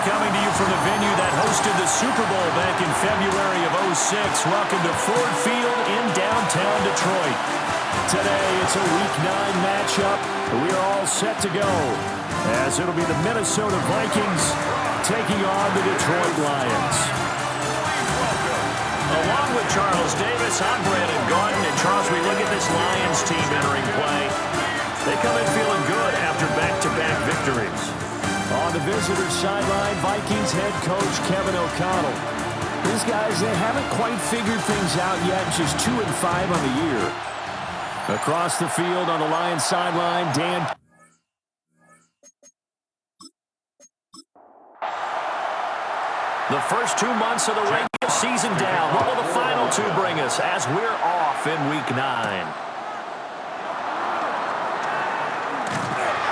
coming to you from the venue that hosted the Super Bowl back in February of '06. Welcome to Ford Field in downtown Detroit. Today, it's a Week 9 matchup. We are all set to go, as it'll be the Minnesota Vikings taking on the Detroit Lions. Along with Charles Davis, I'm Brandon Gordon. And Charles, we look at this Lions team entering play. They come in feeling good after back-to-back victories. On the visitors' sideline, Vikings head coach Kevin O'Connell. These guys, they haven't quite figured things out yet, just 2-5 on the year. Across the field on the Lions sideline, Dan. The first 2 months of the regular season down. What will the final two bring us as we're off in Week 9?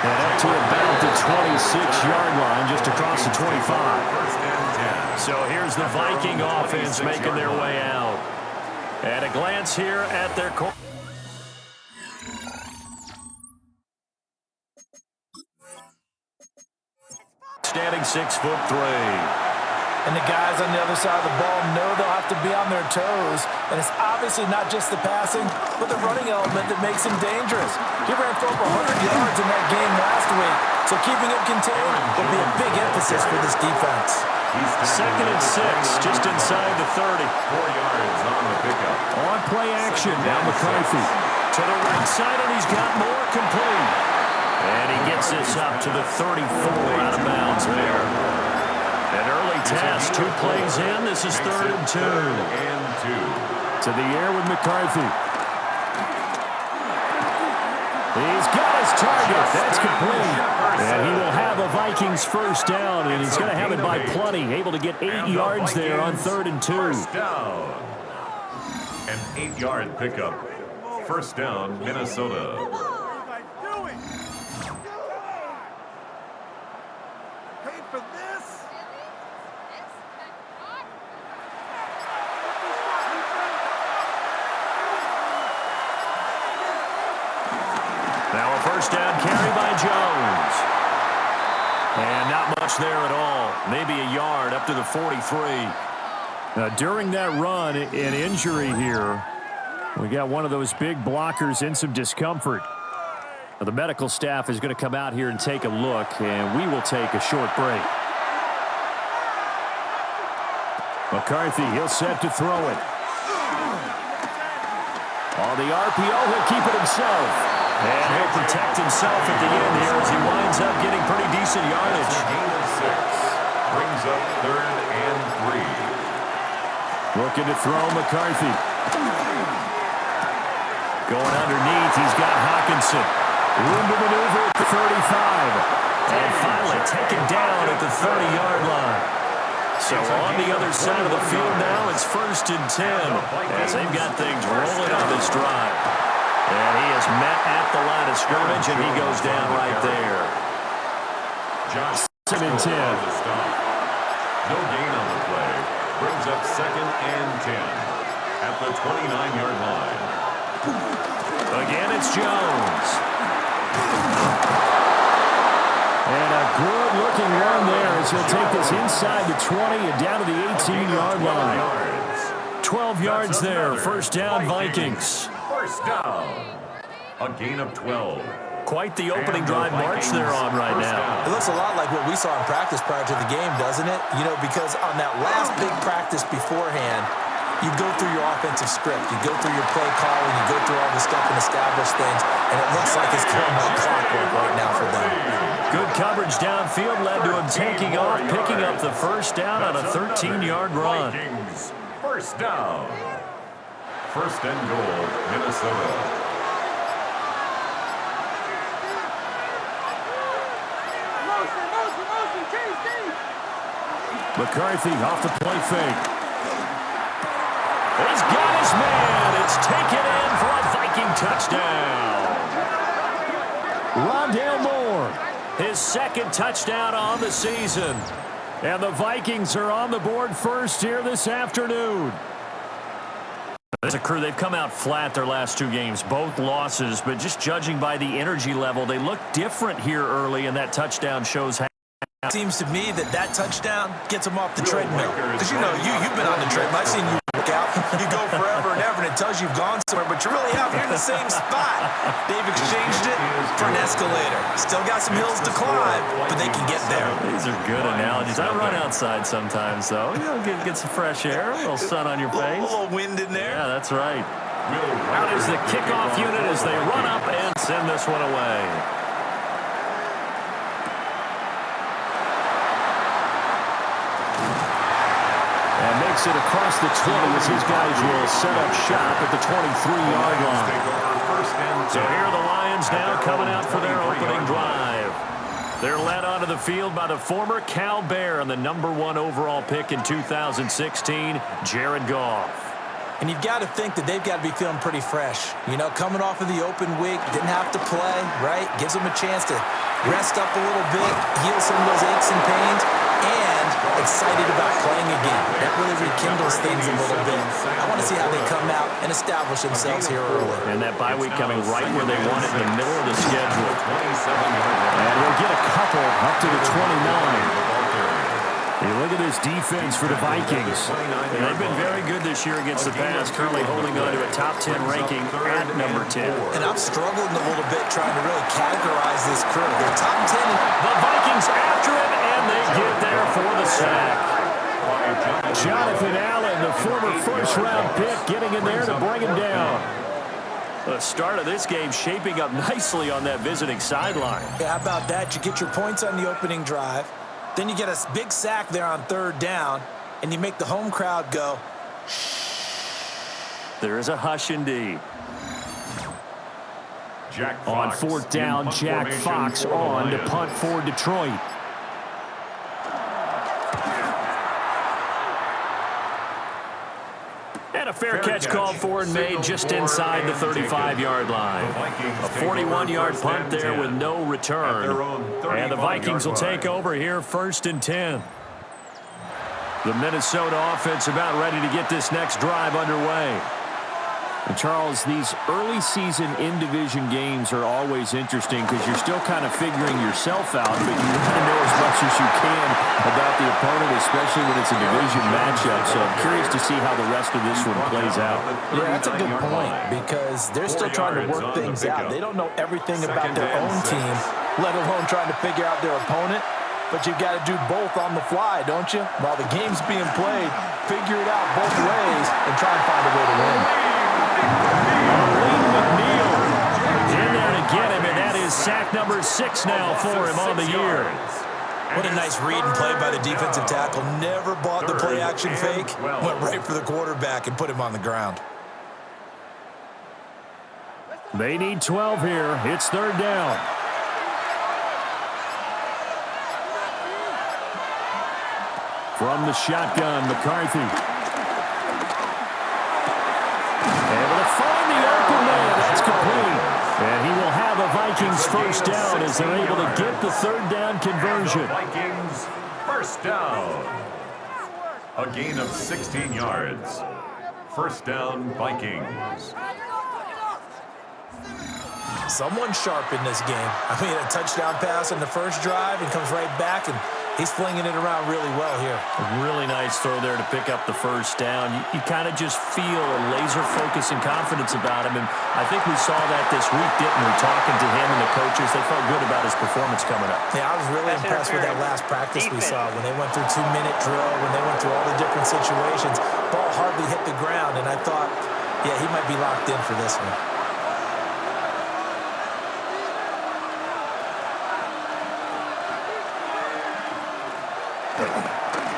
And up to about the 26-yard line, just across the 25. So here's the Viking offense making their way out. At a glance here at their core. Standing 6'3". And the guys on the other side of the ball know they'll have to be on their toes. And it's obviously not just the passing, but the running element that makes him dangerous. He ran for over 100 yards in that game last week. So keeping him contained will be a big emphasis for this defense. Second and 6, just inside the 30. 4 yards on the pickup. On play action, now McCarthy. To the right side, and he's got more complete. And he gets this up to the 34 out of bounds there. An early task, 2 plays in. This is 3rd and 2. To the air with McCarthy. He's got his target. That's complete. And he will have a Vikings first down, and he's going to have it by plenty. Able to get 8 yards there on 3rd and 2. First down. An 8-yard pickup. First down, Minnesota. Now a first down carry by Jones. And not much there at all. Maybe a yard up to the 43. Now, during that run, an injury here. We got one of those big blockers in some discomfort. Now, the medical staff is going to come out here and take a look, and we will take a short break. McCarthy, he'll set to throw it. On the RPO, he'll keep it himself. And he'll protect himself at the end here as he winds up getting pretty decent yardage. Gain of 6. Brings up 3rd and 3. Looking to throw McCarthy. Going underneath, he's got Hawkinson. Room to maneuver at the 35. And finally taken down at the 30-yard line. So on the other side of the field now, it's 1st and 10 as they've got things rolling on this drive. And he is met at the line of scrimmage, and he goes down right there. Josh 2nd and 10. No gain on the play. Brings up 2nd and 10 at the 29-yard line. Again, it's Jones. And a good-looking run there as he'll take this inside the 20 and down to the 18-yard line. 12 yards there. First down, Vikings. First down. A gain of 12. Quite the opening drive march they're on right now. It looks a lot like what we saw in practice prior to the game, doesn't it? You know, because on that last big practice beforehand, you go through your offensive script. You go through your play calling. You go through all the stuff and establish things. And it looks like it's going like clockwork right now for them. Good coverage downfield led to him taking off, picking up the first down on a 13-yard run. First down. First and goal, Minnesota. McCarthy off the play fake. He's got his man. It's taken in for a Viking touchdown. Rondale Moore, his 2nd touchdown on the season. And the Vikings are on the board first here this afternoon. As a crew, they've come out flat their last 2 games, both losses, but just judging by the energy level, they look different here early, and that touchdown shows how. Seems to me that touchdown gets them off the treadmill. Because, you know, you've been on the treadmill. I've seen you work out. You go forever and ever, and it tells you you've gone somewhere, but you're really out here in the same spot. They've exchanged it for an escalator. Still got some hills to climb, but they can get there. These are good analogies. I run outside sometimes, though. You know, get some fresh air, a little sun on your face. A little wind in there. Yeah, that's right. Out is the kickoff unit as they run up and send this one away. And makes it across the 20 as his guys will set up shop at the 23-yard line. So here are the Lions now coming out for their opening drive. They're led onto the field by the former Cal Bear and the #1 overall pick in 2016, Jared Goff. And you've got to think that they've got to be feeling pretty fresh. You know, coming off of the open week, didn't have to play, right? Gives them a chance to rest up a little bit, heal some of those aches and pains, and excited about playing again. That really rekindles things a little bit. I want to see how they come out and establish themselves here early. And that bye week coming right where they want it, in the middle of the schedule. And we'll get a couple up to the 29. You look at this defense for the Vikings. And they've been very good this year against the pass, currently holding on to a top 10 ranking at number 10. And I'm struggling a little bit trying to really categorize this crew. They're top 10. The Vikings after it, and they get there for the sack. Jonathan Allen, the former first-round pick, getting in there to bring him down. The start of this game shaping up nicely on that visiting sideline. Yeah, how about that? You get your points on the opening drive. Then you get a big sack there on 3rd down, and you make the home crowd go, shh. There is a hush indeed. Jack On Fox 4th down, Jack Fox on to punt for Detroit. And a fair catch called for and made just inside the 35-yard line. A 41-yard punt there with no return. And the Vikings will take over here 1st and 10. The Minnesota offense about ready to get this next drive underway. And Charles, these early season in-division games are always interesting because you're still kind of figuring yourself out, but you want to know as much as you can about the opponent, especially when it's a division matchup. So I'm curious to see how the rest of this one plays out. Yeah, that's a good point because they're still trying to work things out. They don't know everything about their own team, let alone trying to figure out their opponent. But you've got to do both on the fly, don't you? While the game's being played, figure it out both ways and try and find a way to win. McNeil in there to get him, and that is sack number 6 now for him on the year. What a nice read and play by the defensive tackle. Never bought the play-action fake. Went right for the quarterback and put him on the ground. They need 12 here. It's 3rd down. From the shotgun, McCarthy. Able to find the open man. That's complete. And he will have a Vikings first down as they're able to get the 3rd down conversion. Vikings first down. A gain of 16 yards. First down, Vikings. Someone sharp in this game. I mean, a touchdown pass on the first drive and comes right back, and he's flinging it around really well here. A really nice throw there to pick up the first down. You kind of just feel a laser focus and confidence about him, and I think we saw that this week, didn't we? Talking to him and the coaches, they felt good about his performance coming up. Yeah, I was really impressed with that last practice we saw when they went through 2-minute drill, when they went through all the different situations. Ball hardly hit the ground, and I thought, yeah, he might be locked in for this one.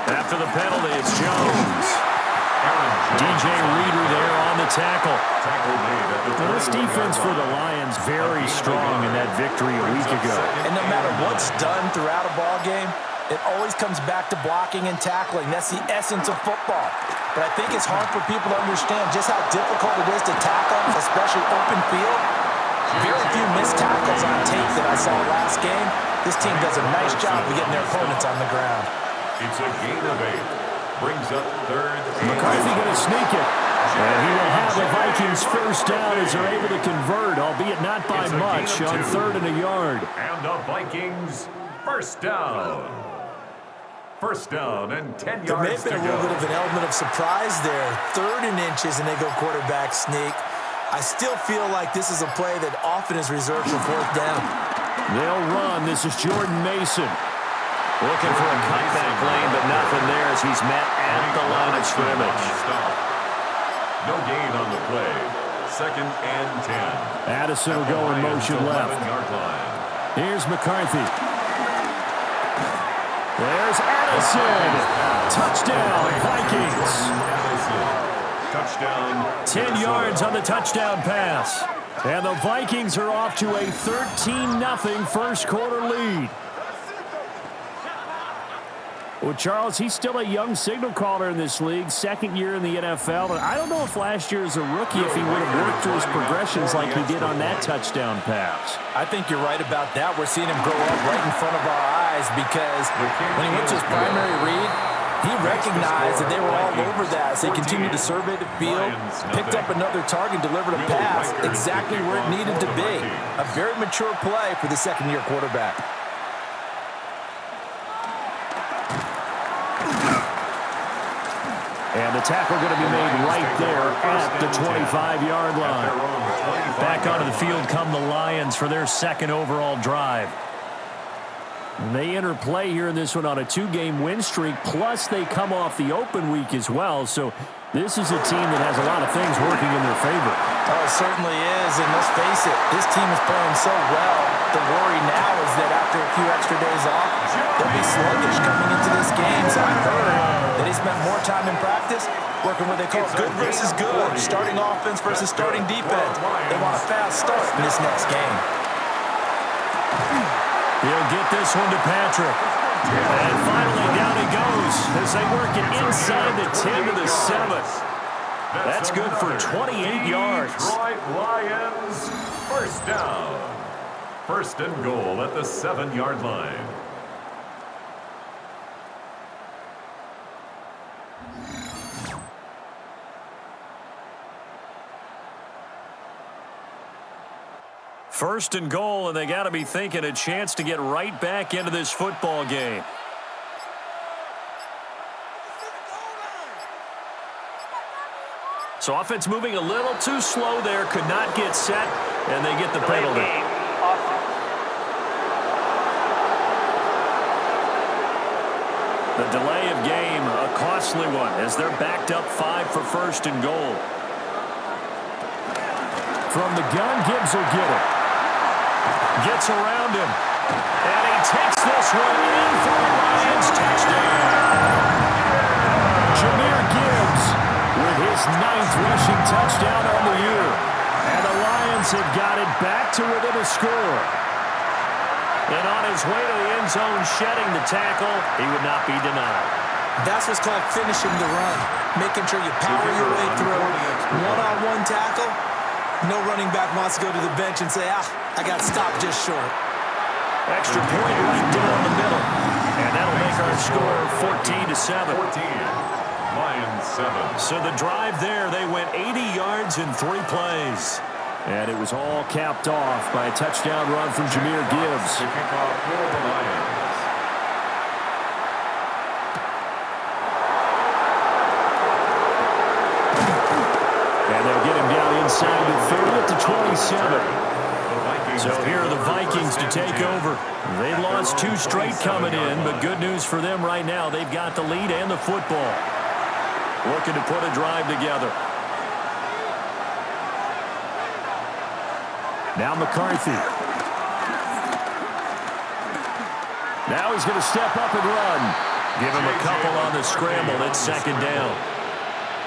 After the penalty, it's Jones. DJ Reader there on the tackle. Now, this defense for the Lions very strong in that victory a week ago. And no matter what's done throughout a ball game, it always comes back to blocking and tackling. That's the essence of football. But I think it's hard for people to understand just how difficult it is to tackle, especially open field. Very few missed tackles on tape that I saw last game. This team does a nice job of getting their opponents on the ground. It's a gain of 8. Brings up 3rd. McCarthy going to sneak it. And he will have the Vikings first down as they're able to convert, albeit not by much, on 3rd and a yard. And the Vikings First down. First down and 10 yards to go. There may have been a little bit of an element of surprise there. 3rd and inches, and they go quarterback sneak. I still feel like this is a play that often is reserved for 4th down. They'll run. This is Jordan Mason. Looking for a cutback lane, but nothing there as he's met at the line of scrimmage. No gain on the play. 2nd and 10. Addison will go in motion left. Here's McCarthy. There's Addison. Touchdown, Vikings. Touchdown. 10 yards on the touchdown pass. And the Vikings are off to a 13-0 first quarter lead. Well, Charles, he's still a young signal caller in this league, 2nd year in the NFL. And I don't know if last year as a rookie, if he would have worked through his progressions like he did on that touchdown pass. I think you're right about that. We're seeing him grow up right in front of our eyes because when he went to his primary read, he recognized that they were all over that. So he continued to survey the field, picked up another target, delivered a pass exactly where it needed to be. A very mature play for the 2nd-year quarterback. And the tackle going to be made right there at the 25-yard line. Back onto the field come the Lions for their 2nd overall drive. And they enter play here in this one on a 2-game win streak, plus they come off the open week as well. So this is a team that has a lot of things working in their favor. Oh, it certainly is, and let's face it, this team is playing so well. The worry now is that after a few extra days off, they'll be sluggish coming into this game. So I've heard that he spent more time in practice working what they call good versus good, starting offense versus starting defense. They want a fast start in this next game. He'll get this one to Patrick. And finally down he goes as they work it inside the 10 to the 7. That's good for 28 yards. Detroit Lions, first down. 1st and goal at the 7-yard line. First and goal, and they got to be thinking a chance to get right back into this football game. So offense moving a little too slow there, could not get set, and they get the penalty. The delay of game, a costly one, as they're backed up 5 for 1st and goal. From the gun, Gibbs will get it. Gets around him, and he takes this one in for the Lions touchdown. Jahmyr Gibbs with his 9th rushing touchdown on the year. And the Lions have got it back to within a score. And on his way to the end zone, shedding the tackle, he would not be denied. That's what's called finishing the run, making sure you power your way through. One-on-one tackle, no running back wants to go to the bench and say, I got stopped just short. Extra point right down the middle. And that'll make our score 14-7. 14. Lions 7. So the drive there, they went 80 yards in 3 plays. And it was all capped off by a touchdown run from Jahmyr Gibbs. To kick off for the Lions. And they'll get him down inside the 30 at the 27. So here are the Vikings to take over. They've lost 2 straight coming in, but good news for them right now. They've got the lead and the football. Looking to put a drive together. Now McCarthy. Now he's going to step up and run. Give him a couple on the scramble. It's 2nd down.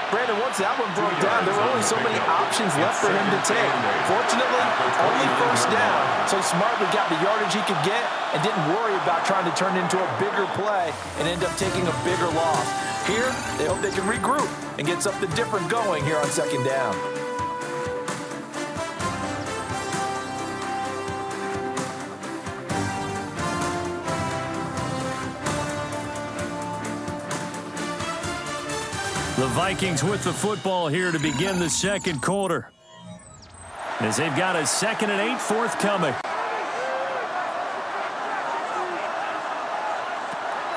Brandon, once that one broke down, there were only so many options left for him to take. Fortunately, only 1st down. So Smartly got the yardage he could get and didn't worry about trying to turn it into a bigger play and end up taking a bigger loss. Here, they hope they can regroup and get something different going here on 2nd down. The Vikings with the football here to begin the 2nd quarter. As they've got a 2nd and 8 forthcoming.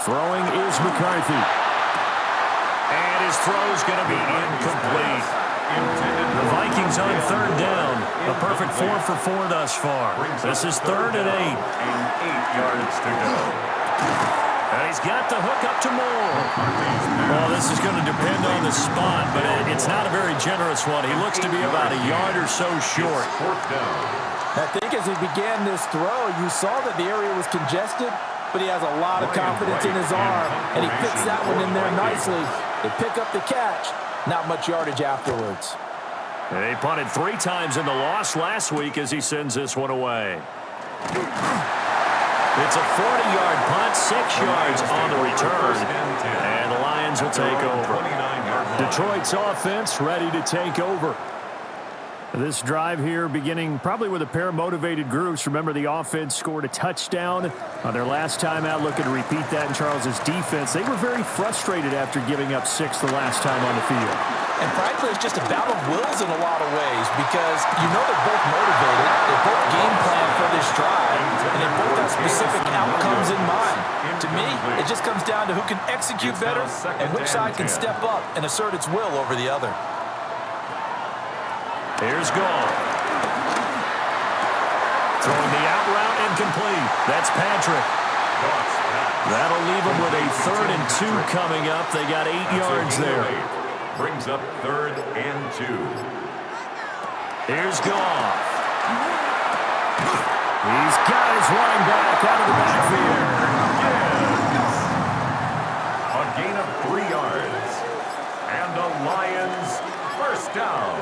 Throwing is McCarthy. And his throw's going to be incomplete. The Vikings on third down. A perfect 4 for 4 thus far. This is 3rd and 8. And 8 yards to go. And he's got the hook up to Moore. Well, this is going to depend on the spot, but it's not a very generous one. He looks to be about a yard or so short. 4th down. I think as he began this throw, you saw that the area was congested, but he has a lot of confidence in his arm, and he fits that one in there nicely. They pick up the catch. Not much yardage afterwards. They punted 3 times in the loss last week as he sends this one away. It's a 40-yard punt, 6 yards on the return, and the Lions will take over. Detroit's offense ready to take over. This drive here beginning probably with a pair of motivated groups. Remember, the offense scored a touchdown on their last time out, looking to repeat that in Charles's defense. They were very frustrated after giving up 6 the last time on the field. And frankly, it's just a battle of wills in a lot of ways because you know they're both motivated, they both game plan for this drive, and they both have specific outcomes in mind. To me, it just comes down to who can execute better and which side can step up and assert its will over the other. Here's Goff. Throwing the out route incomplete. That's Patrick. That'll leave them with a 3rd and 2 coming up. They got 8 yards there. Brings up 3rd and 2. Here's Goff. He's got his running back out of the backfield. A gain of 3 yards. And the Lions first down.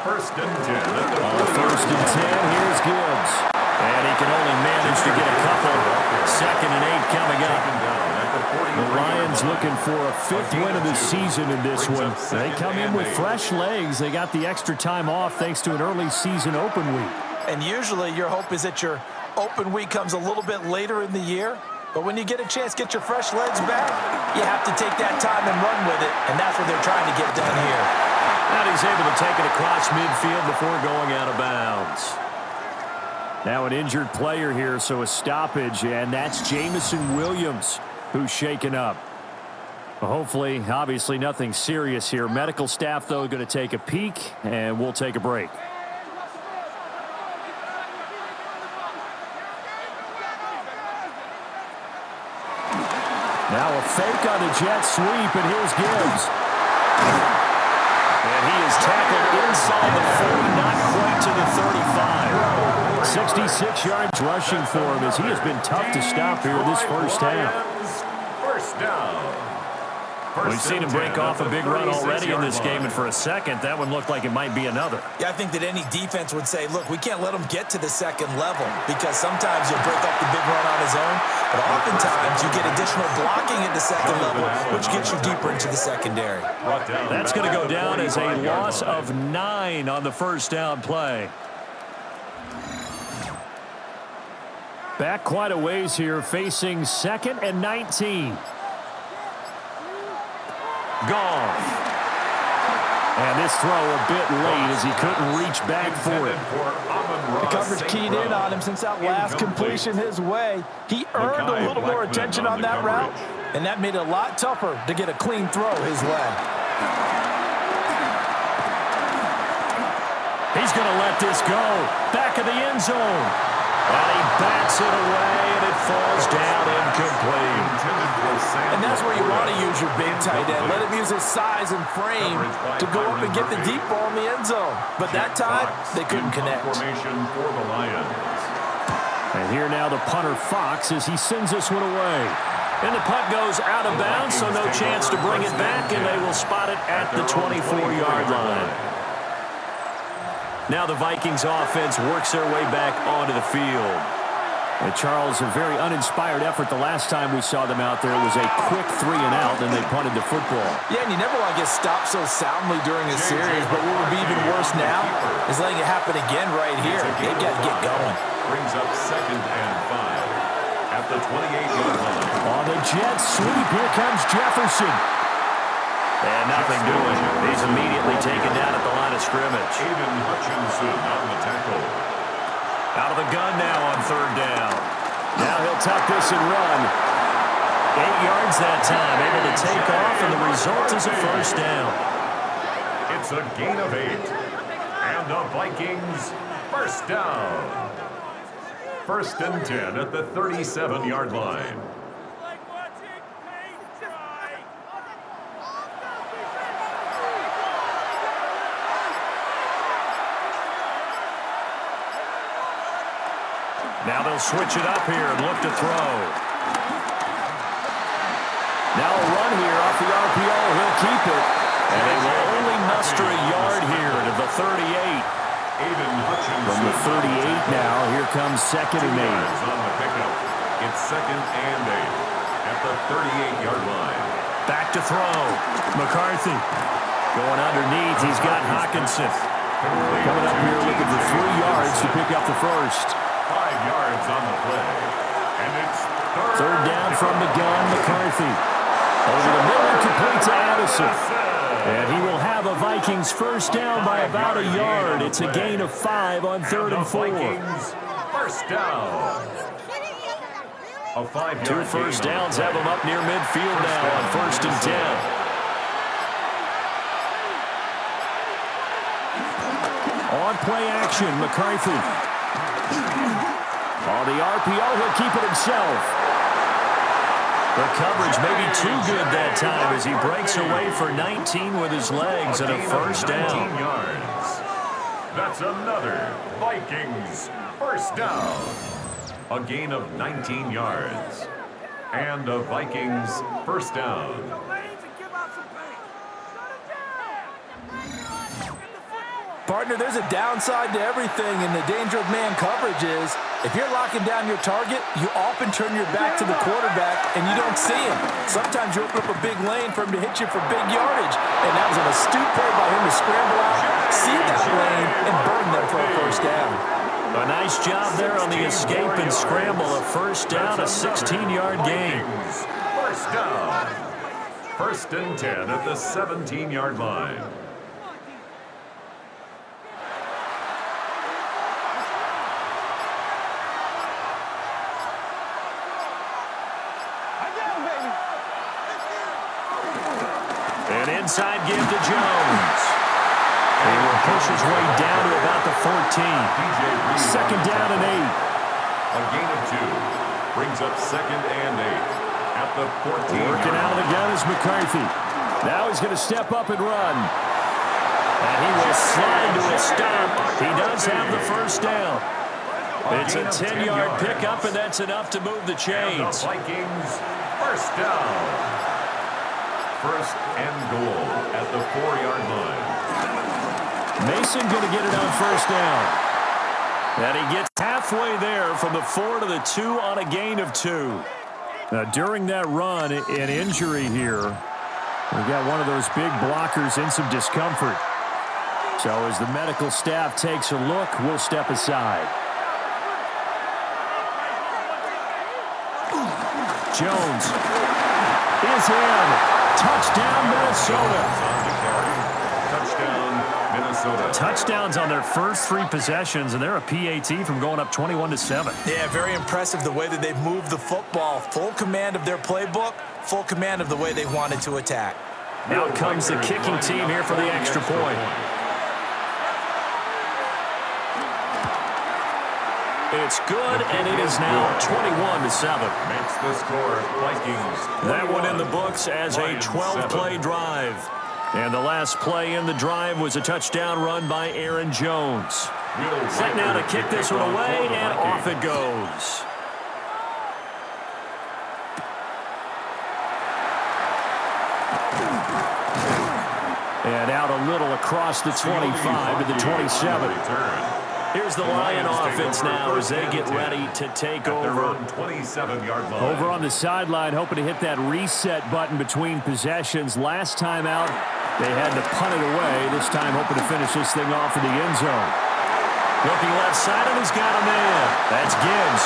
1st and 10. On 1st and 10, here's Gibbs. And he can only manage to get a couple. 2nd and 8 coming up. The Lions looking for a 5th win of the season in this one. They come in with fresh legs. They got the extra time off thanks to an early season open week. And usually your hope is that your open week comes a little bit later in the year. But when you get a chance to get your fresh legs back, you have to take that time and run with it. And that's what they're trying to get done here. And he's able to take it across midfield before going out of bounds. Now an injured player here, so a stoppage, and that's Jamison Williams who's shaken up. Well, hopefully, obviously nothing serious here. Medical staff, though, going to take a peek, and we'll take a break. Now a fake on the jet sweep, and here's Gibbs. And he is tackled inside the 40, not quite to the 35. 66 yards rushing for him as he has been tough to stop here this first half. First down. We've seen him break off a big run already in this game, and for a second, that one looked like it might be another. Yeah, I think that any defense would say, look, we can't let him get to the second level because sometimes you'll break off the big run on his own, but oftentimes you get additional blocking at the second level, which gets you deeper into the secondary. That's going to go down as a loss of 9 on the first down play. Back quite a ways here, facing 2nd and 19. Goff. And this throw a bit late as he couldn't reach back for it. The coverage keyed in on him since that last completion his way. He earned a little more attention on that route, and that made it a lot tougher to get a clean throw his way. He's going to let this go. Back of the end zone. And he bats it away, and it falls down incomplete. And that's where you want to use your big tight end. Let him use his size and frame to go up and get the deep ball in the end zone. But that time, they couldn't connect. And here now the punter Fox as he sends this one away. And the punt goes out of bounds, so no chance to bring it back, and they will spot it at the 24-yard line. Now the Vikings offense works their way back onto the field. And Charles, a very uninspired effort the last time we saw them out there. It was a quick 3 and out, and they punted the football. Yeah, and you never want to get stopped so soundly during a series, but what would be even worse now is letting it happen again right here. They've got to get going. Brings up 2nd and 5 at the 28-yard line. On the jet sweep, here comes Jefferson. And nothing doing. He's immediately taken down at the line of scrimmage. Aiden Hutchinson on the tackle. Out of the gun now on 3rd down. Now he'll tuck this and run. 8 yards that time, able to take off, and the result is a first down. It's a gain of 8. And the Vikings first down. 1st and 10 at the 37-yard line. Now they'll switch it up here and look to throw. Now a run here off the RPO. He'll keep it. And they will only muster a yard here to the 38. From the 38 now, here comes 2nd and 8. On the pickup. It's 2nd and 8 at the 38-yard line. Back to throw. McCarthy going underneath. He's got Hawkinson. Coming up here looking for 3 yards to pick up the first. 5 yards on the play. And it's third down from the gun, McCarthy. Over the middle, complete to Addison. And he will have a Vikings first down by about a yard. It's a gain of 5 on 3rd and 4. Vikings first down. A 5-yard 2 first downs have him up near midfield now on 1st and 10. On play action, McCarthy. On the RPO, he'll keep it himself. The coverage may be too good that time as he breaks away for 19 with his legs and a first down. Yards. That's another Vikings first down. A gain of 19 yards. And a Vikings first down. Partner, there's a downside to everything, and the danger of man coverage is if you're locking down your target, you often turn your back to the quarterback and you don't see him. Sometimes you open up a big lane for him to hit you for big yardage, and that was an astute play by him to scramble out, see that lane, and burn them for a first down. A nice job there on the escape and scramble. A first down, a 16-yard gain. First down. 1st and 10 at the 17-yard line. Inside give to Jones. He will push his way down to about the 14. 2nd down and 8. A gain of 2. Brings up 2nd and 8 at the 14. Working out of the gun is McCarthy. Now he's going to step up and run. And he will slide to a stop. He does have the first down. It's a 10-yard pickup, and that's enough to move the chains. And the Vikings first down. 1st and goal at the 4-yard line. Mason going to get it on first down. And he gets halfway there from the 4 to the 2 on a gain of 2. Now, during that run, an injury here. We've got one of those big blockers in some discomfort. So as the medical staff takes a look, we'll step aside. Jones is in. Touchdown, Minnesota. Touchdown, Minnesota. Touchdowns on their first 3 possessions, and they're a PAT from going up 21-7. Yeah, very impressive the way that they've moved the football. Full command of their playbook, full command of the way they wanted to attack. Now comes the kicking team here for the extra point. It's good, and it is now 21-7. Makes the score Vikings. That one in the books as a 12-play drive. And the last play in the drive was a touchdown run by Aaron Jones. Set now to kick this one away, and off it goes. And out a little across the 25 to the 27. Here's the Lion offense now as they get ready to take over. 27-yard line. Over on the sideline, hoping to hit that reset button between possessions. Last time out, they had to punt it away. This time, hoping to finish this thing off in the end zone. Looking left side, and he's got a man. That's Gibbs.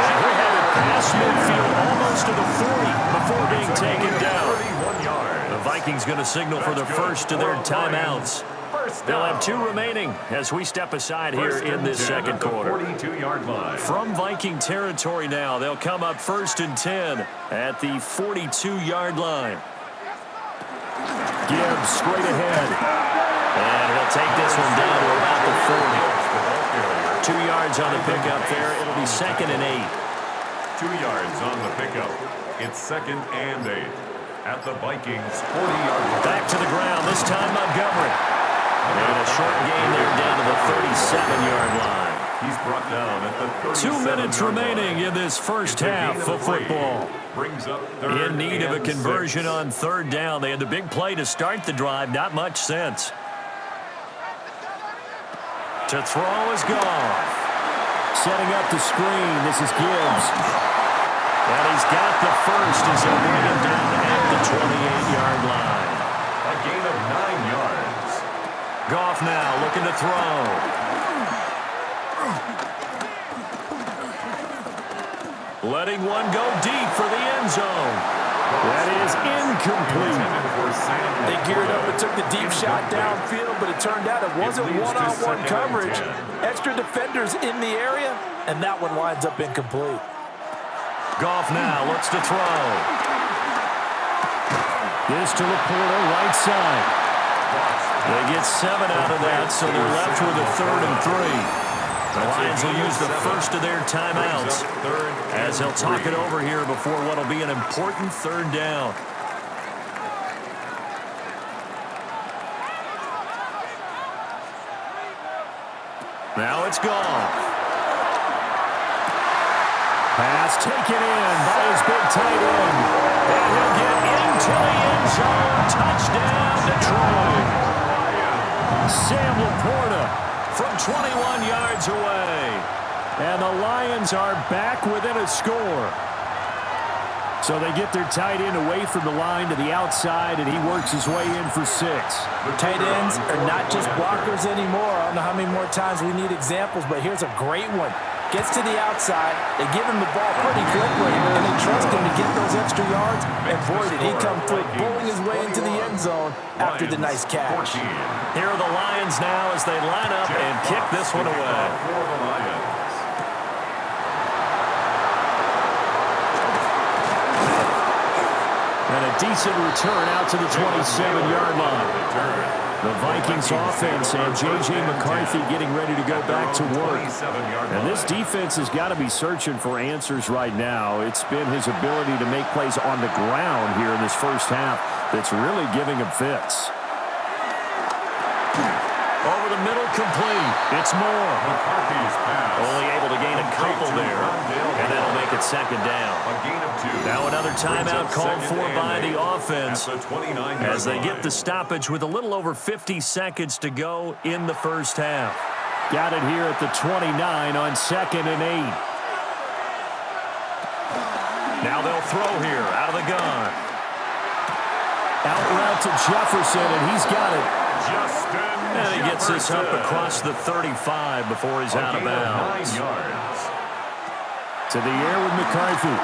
And he'll have it past midfield, almost to the 40 before being taken down. The Vikings going to signal for the first of their timeouts. First They'll down. have 2 remaining as we step aside here in this second quarter. 42-yard line. From Viking territory now, they'll come up 1st and 10 at the 42-yard line. Gibbs straight ahead. And he'll take this one down to about the 40. 2 yards on the pickup there. It'll be 2nd and 8. 2 yards on the pickup. It's 2nd and 8 at the Vikings 40-yard line. Back to the ground, this time Montgomery. And a short gain there down to the 37-yard line. He's brought down at the 2 minutes remaining in this first half of football. Brings up In need of a conversion on 3rd down. They had the big play to start the drive. Not much sense. To throw is Goff. Setting up the screen. This is Gibbs. And he's got the first as he'll bring him down at the 28-yard line. A gain of 9 yards. Goff now looking to throw. Letting one go deep for the end zone. That is incomplete. They geared up and took the deep shot downfield, but it turned out it wasn't one-on-one coverage. Extra defenders in the area, and that one winds up incomplete. Goff now looks to throw. This to Laporta, right side. They get 7 out of that, so they're left with a 3rd and 3. The Lions will use the first of their timeouts as they'll talk it over here before what will be an important 3rd down. Now it's Goff. Pass taken in by his big tight end. And he'll get into the end zone. Touchdown, Detroit. Sam Laporta from 21 yards away. And the Lions are back within a score. So they get their tight end away from the line to the outside, and he works his way in for 6. Tight ends are not just blockers anymore. I don't know how many more times we need examples, but here's a great one. Gets to the outside, they give him the ball pretty quickly, and they trust him to get those extra yards, and boy, did he come through, bowling his way into the end zone after the nice catch. Here are the Lions now as they line up and kick this one away. And a decent return out to the 27-yard line. The Vikings offense and J.J. McCarthy getting ready to go back to work. And this defense has got to be searching for answers right now. It's been his ability to make plays on the ground here in this first half that's really giving him fits. Over the middle, complete. It's Moore. McCarthy's pass. Only able to gain a couple there, and that'll make it 2nd down. A gain of 2. Now another timeout called for by the offense as they get the stoppage with a little over 50 seconds to go in the first half. Got it here at the 29 on 2nd and 8. Now they'll throw here out of the gun. Out route to Jefferson, and he's got it. And he gets this up across the 35 before he's out of bounds. 9 yards. To the air with McCarthy.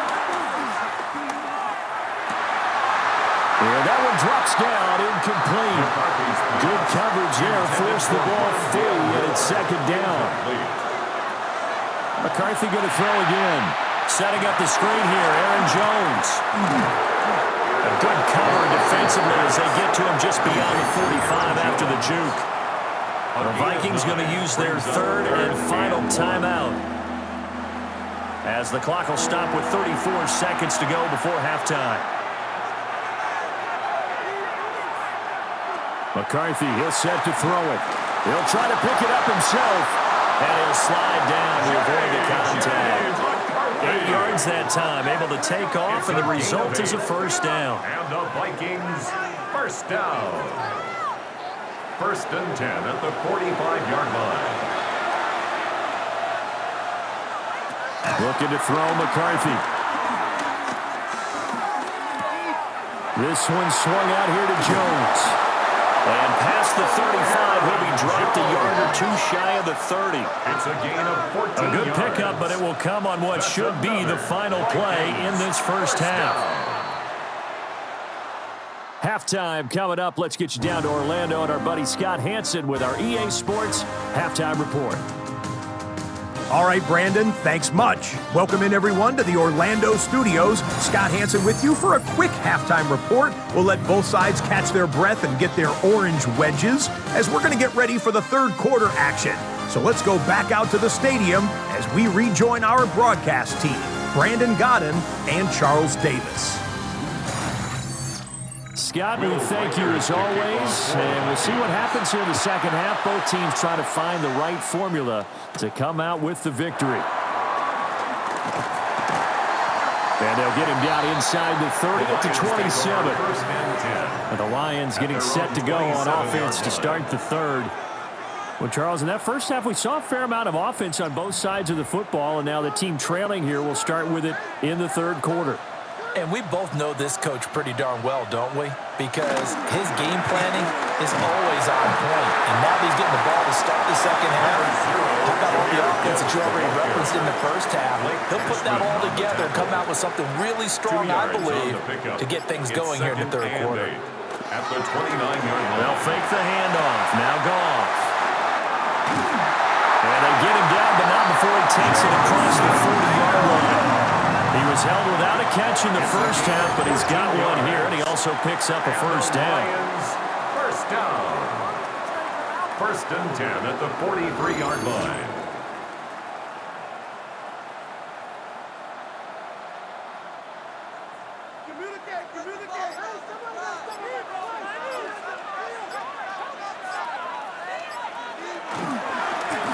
And that one drops down, incomplete. Good coverage there, forced the ball free, and it's 2nd down. McCarthy going to throw again. Setting up the screen here, Aaron Jones. A good cover defensively as they get to him just beyond the 45 after the juke. The Vikings going to use their 3rd and final timeout, as the clock will stop with 34 seconds to go before halftime. McCarthy, he'll set to throw it. He'll try to pick it up himself, and he'll slide down to avoid the contact. 8 yards that time, able to take off, and the result is a 1st down. And the Vikings, 1st down. 1st and 10 at the 45-yard line. Looking to throw McCarthy. This one swung out here to Jones. And past the 35, he'll be dropped a yard or 2 shy of the 30. It's a gain of 14 A good yards. pickup, but it will come on what should be the final play in this first half. Halftime coming up. Let's get you down to Orlando and our buddy Scott Hansen with our EA Sports Halftime Report. All right, Brandon, thanks much. Welcome in, everyone, to the Orlando studios. Scott Hansen with you for a quick halftime report. We'll let both sides catch their breath and get their orange wedges as we're going to get ready for the third quarter action. So let's go back out to the stadium as we rejoin our broadcast team, Brandon Godden and Charles Davis. Scott, we thank you as always, and we'll see what happens here in the second half. Both teams trying to find the right formula to come out with the victory. And they'll get him down inside the 30 at the 27. And the Lions getting set to go on offense to start the third. Well, Charles, in that first half, we saw a fair amount of offense on both sides of the football, and now the team trailing here will start with it in the third quarter. And we both know this coach pretty darn well, don't we? Because his game planning is always on point. And now he's getting the ball to start the second half. How about all the offense that you already referenced in the first half? He'll put that all together and come out with something really strong, I believe, to get things going here in the third quarter. At the 29-yard line. They'll fake the handoff. Now Goff. And they get him down, but not before he takes it across the 40-yard line. He was held without a catch in the first half, but he's got one here, and he also picks up a first down. First down. First and 10 at the 43-yard line.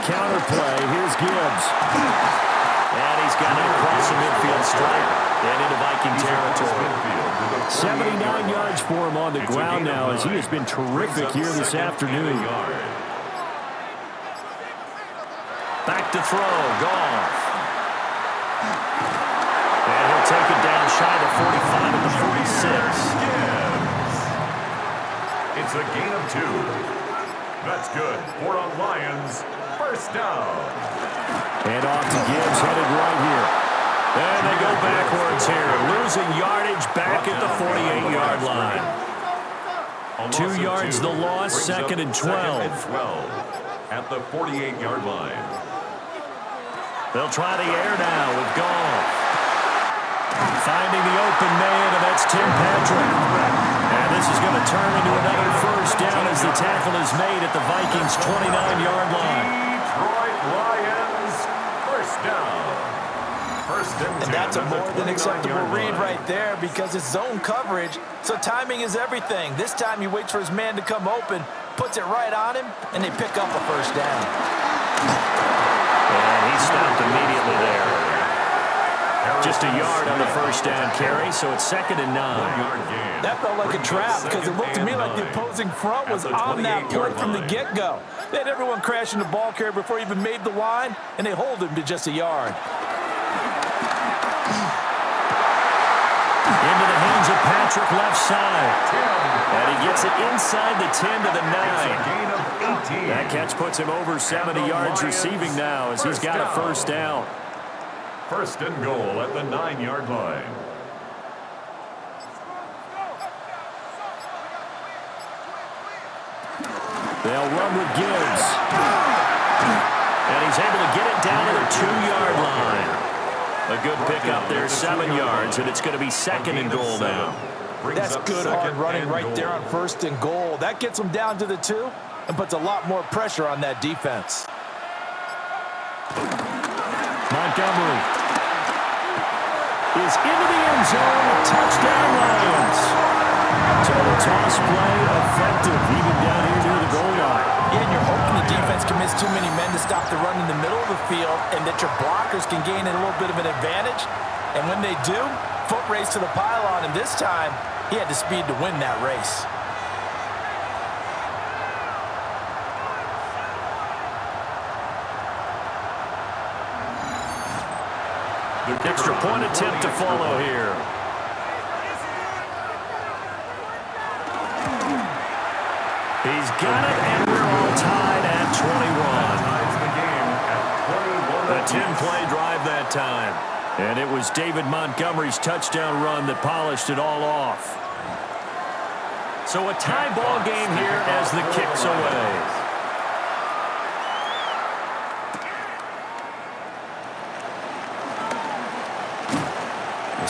Counter play. Here's Gibbs. And he's got it across the midfield stripe and into Viking territory. 79 yards for him on the ground now as he has been terrific here this afternoon. Back to throw. Goff. And he'll take it down shy of 45 at the 46. It's a gain of 2. That's good for a Lions first down. And off to Gibbs, headed right here. And they go backwards here, losing yardage back at the 48-yard line. 2 yards the loss, second and 12. At the 48-yard line. They'll try the air now with Goff. Finding the open man, and that's Tim Patrick. And this is going to turn into another first down as the tackle is made at the Vikings' 29-yard line. Detroit Lions, first down. First and 10. And that's a more than acceptable read right there because it's zone coverage, so timing is everything. This time he waits for his man to come open, puts it right on him, and they pick up a first down. And he stopped immediately there. Just a yard on the first down carry, so it's second and 9. That felt like a trap because it looked to me like the opposing front was on that point from the get-go. They had everyone crashing the ball carrier before he even made the line, and they hold him to just a yard. Into the hands of Patrick left side. And he gets it inside the 10 to the 9. That catch puts him over 70 yards receiving now as he's got a first down. First and goal at the 9-yard line. They'll run with Gibbs. And he's able to get it down to the 2-yard line. A good pickup there, 7 yards, and it's going to be second and goal now. That's good hard running right there on first and goal. That gets them down to the 2 and puts a lot more pressure on that defense. Montgomery is into the end zone. Touchdown, Lions. Total toss play effective, even down here near the goal line. Yeah, and you're hoping the defense commits too many men to stop the run in the middle of the field and that your blockers can gain a little bit of an advantage. And when they do, foot race to the pylon, and this time he had the speed to win that race. Extra point attempt to follow here. He's got it, and we're all tied at 21. A 10-play drive that time. And it was David Montgomery's touchdown run that polished it all off. So a tie ball game here as the kick's away.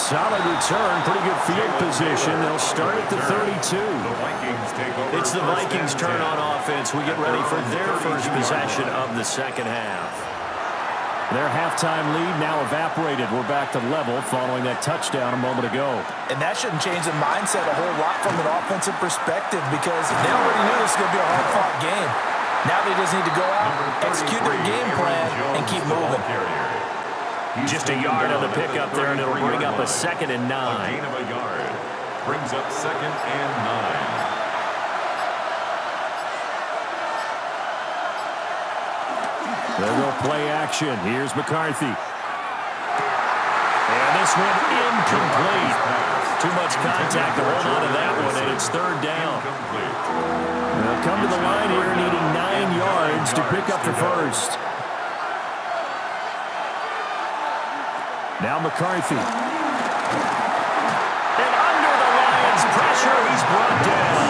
Solid return, pretty good field position. They'll start at the 32. It's the Vikings' turn on offense. We get ready for their first possession of the second half. Their halftime lead now evaporated. We're back to level following that touchdown a moment ago. And that shouldn't change the mindset a whole lot from an offensive perspective because they already knew this was going to be a hard-fought game. Now they just need to go out, execute their game plan, and keep moving. Just a yard on the pickup there, and it'll bring up a 2nd and 9. A gain of a yard. Brings up 2nd and 9. They'll go play action. Here's McCarthy. And this one incomplete. Too much contact to hold on to that one, and it's 3rd down. They'll come to the line here needing 9 yards to pick up the first. Now McCarthy. And under the Lions' pressure, he's brought down.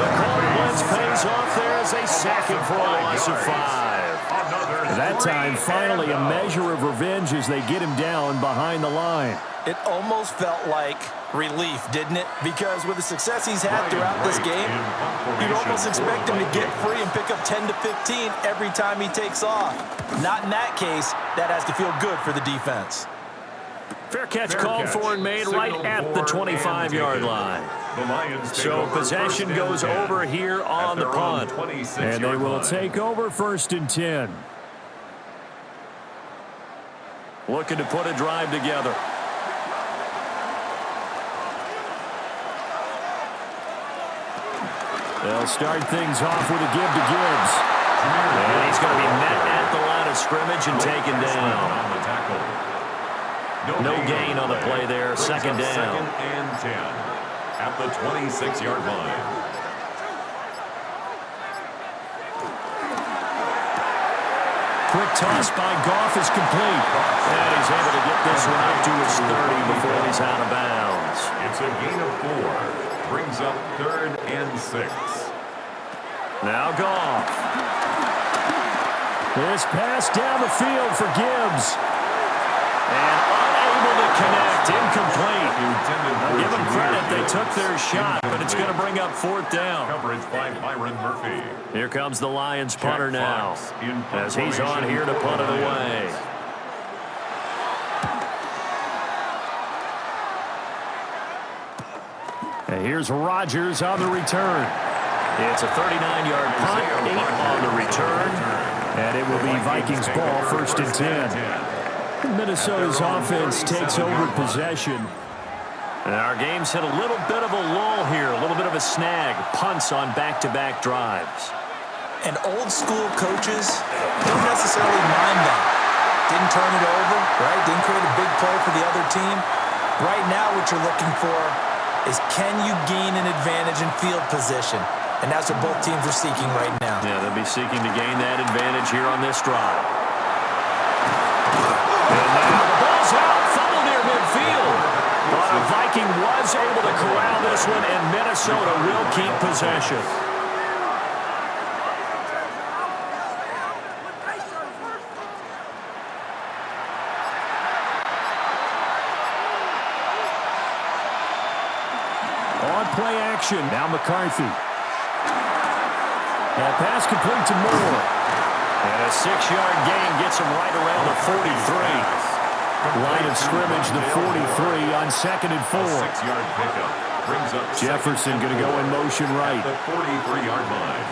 The call blitz pays off there as they sack him for a loss of 5. That time, finally, a measure of revenge as they get him down behind the line. It almost felt like relief, didn't it? Because with the success he's had throughout this game, you'd almost expect him to get free and pick up 10 to 15 every time he takes off. Not in that case. That has to feel good for the defense. Fair catch called for and made right at the 25-yard line. So possession goes over here on the punt. And they will take over 1st and 10. Looking to put a drive together. They'll start things off with a give to Gibbs. And he's going to be met at the line of scrimmage and taken down. No gain on the play there. 2nd down. 2nd and 10 at the 26-yard line. Quick toss by Goff is complete. And he's able to get this one up to his 30 before he's out of bounds. It's a gain of 4. Brings up 3rd and 6. Now Goff. This pass down the field for Gibbs. And unable to connect. Incomplete. Give them credit. They took their shot, but it's going to bring up 4th down. Coverage by Byron Murphy. Here comes the Lions punter now. As he's on here to punt it away. And here's Rodgers on the return. It's a 39-yard punt, 8 on the return. And it will be Vikings ball, 1st and 10. Minnesota's offense takes over possession. And our game's hit a little bit of a lull here, a little bit of a snag. Punts on back-to-back drives. And old school coaches don't necessarily mind that. Didn't turn it over, right? Didn't create a big play for the other team. Right now what you're looking for is can you gain an advantage in field position? And that's what both teams are seeking right now. Yeah, they'll be seeking to gain that advantage here on this drive. And now the ball's out, fumble near midfield. But a Viking was able to corral this one, and Minnesota will keep possession. On play action, now McCarthy. That pass complete to Moore. And a 6-yard gain gets him right around the 43. Line of scrimmage, the 43 on 2nd and 4. 6-yard pickup brings up Jefferson going to go in motion right. the 43-yard line.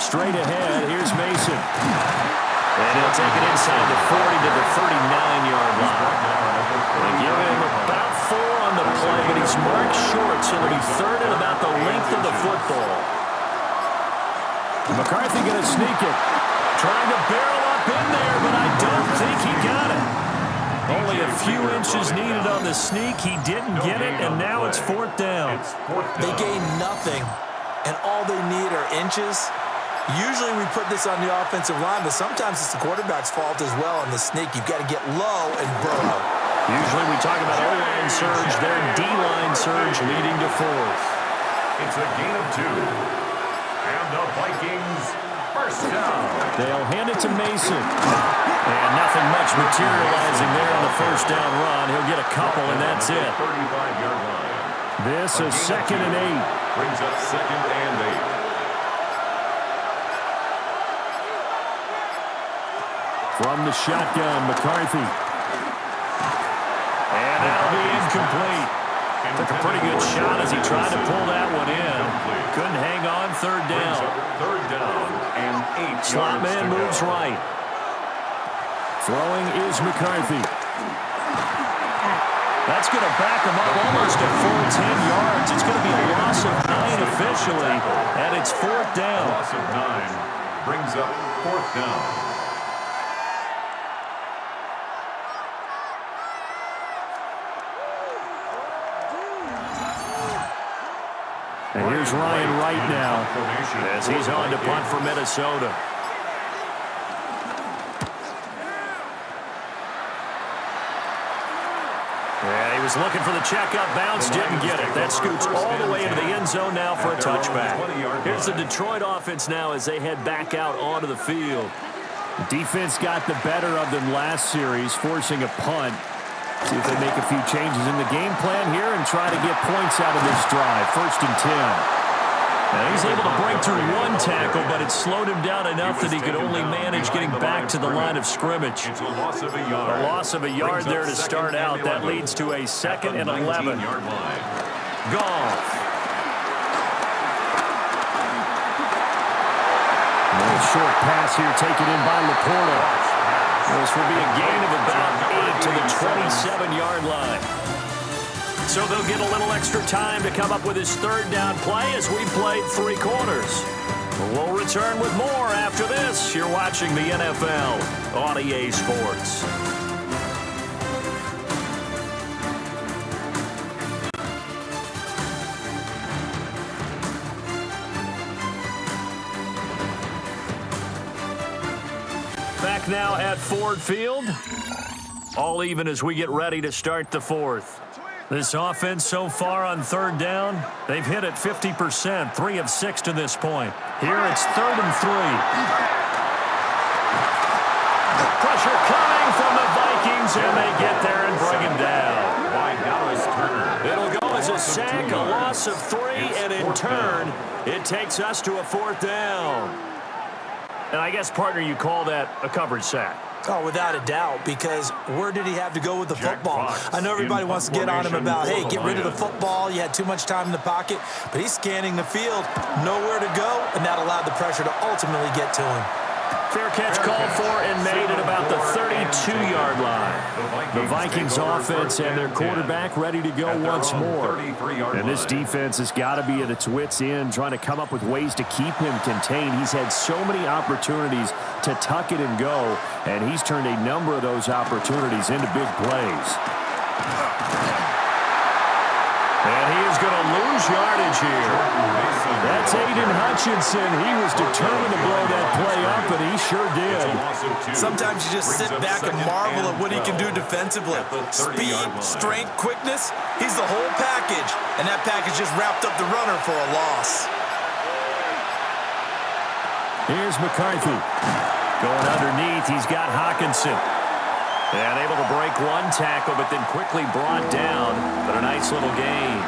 Straight ahead, here's Mason. And he'll take it inside the 40 to the 39-yard line. They give him about 4 on the play, but he's marked short, so it'll be 3rd and about the length of the football. McCarthy going to sneak it. Trying to barrel up in there, but I don't think he got it. Only a few inches needed on the sneak. He didn't get it, and now it's 4th down. They gain nothing, and all they need are inches. Usually we put this on the offensive line, but sometimes it's the quarterback's fault as well on the sneak. You've got to get low and burrow. Usually we talk about O-lines surge, their D-line surge leading to fourth. It's a gain of 2. And the Vikings first down. They'll hand it to Mason. And nothing much materializing there on the first down run. He'll get a couple, and that's it. 35-yard line. This is 2nd and 8. Brings up 2nd and 8. From the shotgun, McCarthy. And that'll be incomplete. Took a pretty good shot as he tried to pull that one in. Couldn't hang on, 3rd down. 3rd down and 8 Slot man moves right. Throwing is McCarthy. That's going to back him up almost a full 10 yards. It's going to be a loss of 9 officially, and it's 4th down. Loss of 9 brings up 4th down. And here's Ryan Wright now as he's on to punt for Minnesota. Yeah, he was looking for the checkup bounce, didn't get it. That scoots all the way into the end zone now for a touchback. Here's the Detroit offense now as they head back out onto the field. The defense got the better of them last series, forcing a punt. See if they make a few changes in the game plan here and try to get points out of this drive. 1st and 10. Now he's able to break through one tackle, but it slowed him down enough that he could only manage getting back to the line of scrimmage. It's a loss of a yard. A loss of a yard there to start out. That leads to a 2nd and 11. Goff. A short pass here taken in by Laporta. This will be a gain of about 8 to the 27-yard line. So they'll get a little extra time to come up with his 3rd down play as we played 3 quarters. We'll return with more after this. You're watching the NFL on EA Sports. Back now at Ford Field. All even as we get ready to start the 4th. This offense so far on 3rd down, they've hit it 50%, 3 of 6 to this point. Here it's 3rd and 3. Pressure coming from the Vikings, and they get there and bring him down. By Dallas Turner. It'll go as a sack, a loss of 3, and in turn, it takes us to a 4th down. And I guess, partner, you call that a coverage sack. Oh, without a doubt, because where did he have to go with the football? I know everybody wants to get on him about, hey, get rid of the football. You had too much time in the pocket. But he's scanning the field, nowhere to go, and that allowed the pressure to ultimately get to him. Fair catch called for and made at about the 32-yard line. The Vikings offense and their quarterback ready to go once more. And this defense has got to be at its wits' end, trying to come up with ways to keep him contained. He's had so many opportunities to tuck it and go, and he's turned a number of those opportunities into big plays. And he is going to lose yardage here. That's Aiden Hutchinson. He was determined to blow that play up, and he sure did. Sometimes you just sit back and marvel at what he can do defensively. Speed, strength, quickness, he's the whole package. And that package just wrapped up the runner for a loss. Here's McCarthy. Going underneath, he's got Hawkinson. And able to break one tackle, but then quickly brought down. But a nice little gain.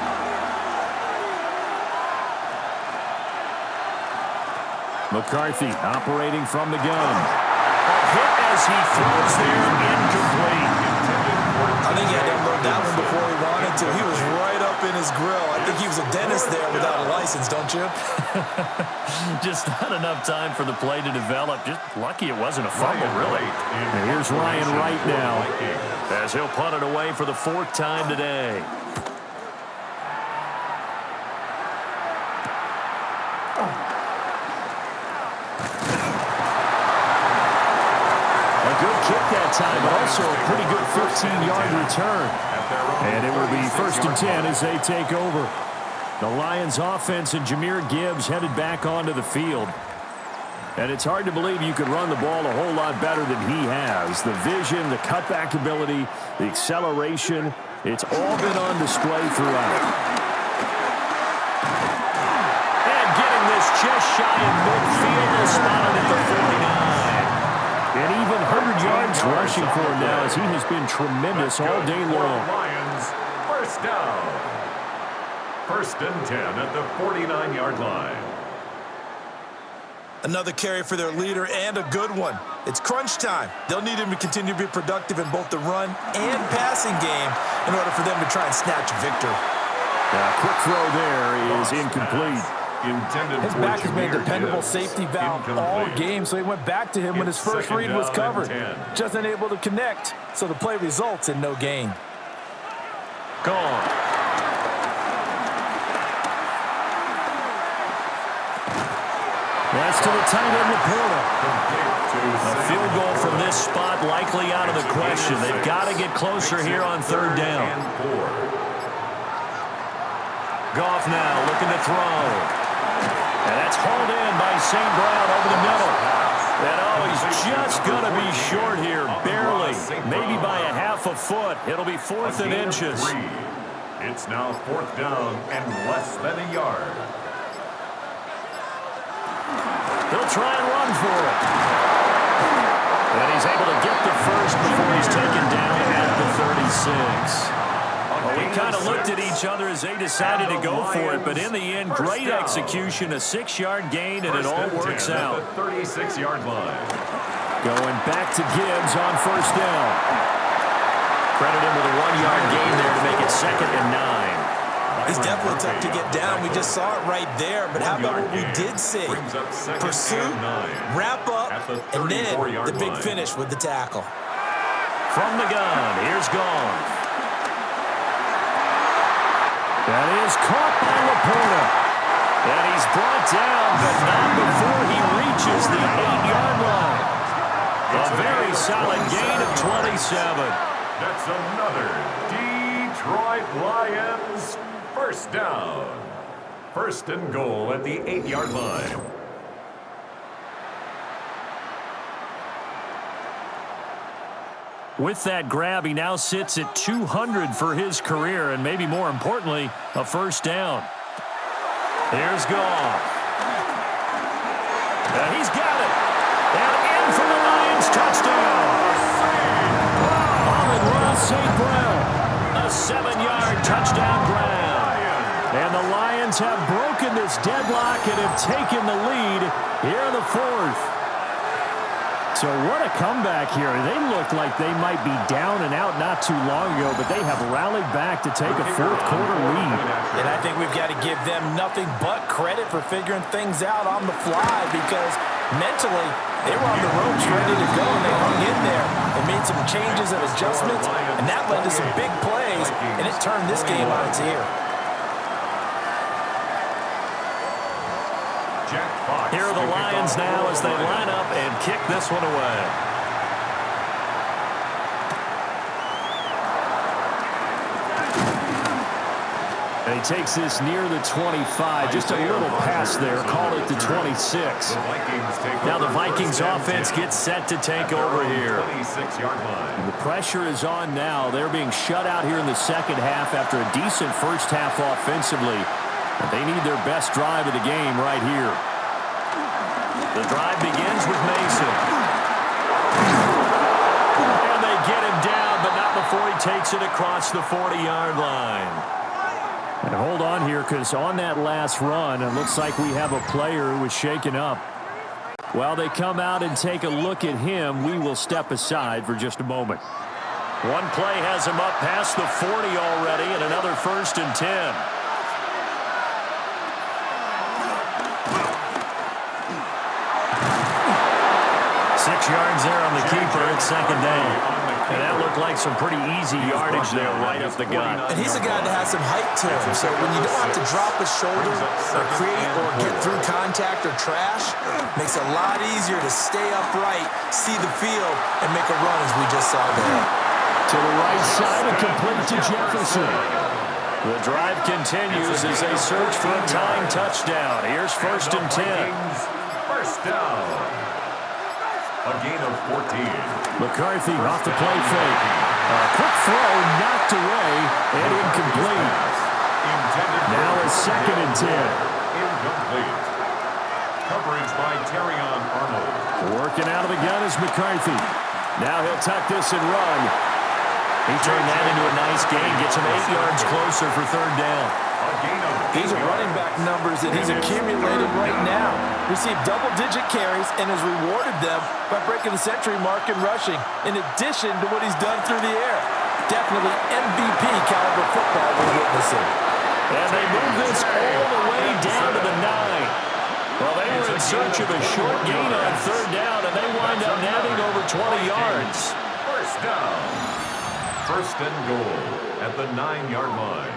McCarthy operating from the gun. A hit as he throws there, incomplete. I think he had to unload that one before he wanted to. He was right up in his grill. I think he was a dentist there without a license, don't you? Just not enough time for the play to develop. Just lucky it wasn't a fumble, really. And here's Ryan Wright now as he'll punt it away for the 4th time today. A good kick that time, but also a pretty good 15-yard return. And it will be 1st and 10 as they take over. The Lions offense and Jahmyr Gibbs headed back onto the field. And it's hard to believe you could run the ball a whole lot better than he has. The vision, the cutback ability, the acceleration, it's all been on display throughout. And getting this just shy of midfield is spotted at the 49. And even 100 yards rushing for him now as he has been tremendous all day long. Lions, first down. 1st and 10 at the 49-yard line. Another carry for their leader and a good one. It's crunch time. They'll need him to continue to be productive in both the run and passing game in order for them to try and snatch a victory. Quick throw there is incomplete. His back has been a dependable safety valve all game, so he went back to him when his first read was covered. Just unable to connect, so the play results in no gain. Gone. That's to the tight end, Laporta. A field goal from this spot likely out of the question. They've got to get closer here on 3rd down. Goff now looking to throw. And that's hauled in by St. Brown over the middle. And he's just going to be short here, barely. Maybe by a half a foot. It'll be 4th and inches. It's now 4th down and less than a yard. He'll try and run for it. And he's able to get the first before he's taken down at the 36. Well, we kind of looked at each other as they decided to go for it, but in the end, great execution, a 6-yard gain, and it all works out. 36-yard line. Going back to Gibbs on 1st down. Credit him with a 1-yard gain there to make it 2nd and 9. He's definitely tough to get down. We just saw it right there. But how about what we did say? Pursue, wrap up, and then the big finish with the tackle. From the gun, here's Goff. That is caught by Laporta. And he's brought down, but not before he reaches the 8-yard line. A very solid gain of 27. That's another Detroit Lions first down. 1st and goal at the 8-yard line. With that grab, he now sits at 200 for his career, and maybe more importantly, a 1st down. Here's Goff. And he's got it. And in for the Lions touchdown. Amon-Ra St. Brown. A 7-yard touchdown grab. And the Lions have broken this deadlock and have taken the lead here in the 4th. So what a comeback here. They looked like they might be down and out not too long ago, but they have rallied back to take a 4th quarter lead. And I think we've got to give them nothing but credit for figuring things out on the fly, because mentally they were on the ropes ready to go, and they hung in there and made some changes and adjustments, and that led to some big plays, and it turned this game on its ear. Here are the Lions now as they line up and kick this one away. And he takes this near the 25, just a little pass there, call it the 26. Now the Vikings offense gets set to take over here. And the pressure is on now. They're being shut out here in the 2nd half after a decent 1st half offensively. But they need their best drive of the game right here. The drive begins with Mason. And they get him down, but not before he takes it across the 40-yard line. And hold on here, because on that last run, it looks like we have a player who was shaken up. While they come out and take a look at him, we will step aside for just a moment. One play has him up past the 40 already, and another 1st and 10. 6 yards there on the keeper at 2nd down. And that looked like some pretty easy yardage there right up the gut. And he's a guy that has some height to him, so when you don't have to drop his shoulder or create or get through contact or trash, makes it a lot easier to stay upright, see the field, and make a run as we just saw there. To the right side and complete to Jefferson. The drive continues as they search for a tying touchdown. Here's 1st and 10. First down. A gain of 14. McCarthy off the play fake. A quick throw knocked away and incomplete. Now a 2nd and 10. Incomplete. Coverage by Terrion Arnold. Working out of the gun is McCarthy. Now he'll tuck this and run. He turned that into a nice gain. Gets him 8 yards closer for 3rd down. These are running back numbers that he's accumulated right now. Received double-digit carries and has rewarded them by breaking the century mark in rushing, in addition to what he's done through the air. Definitely MVP caliber football we're witnessing. And they move this all the way down to the 9. Well, they were in search of a short gain on 3rd down, and they wind up nabbing over 20 yards. First down. First and goal at the 9-yard line.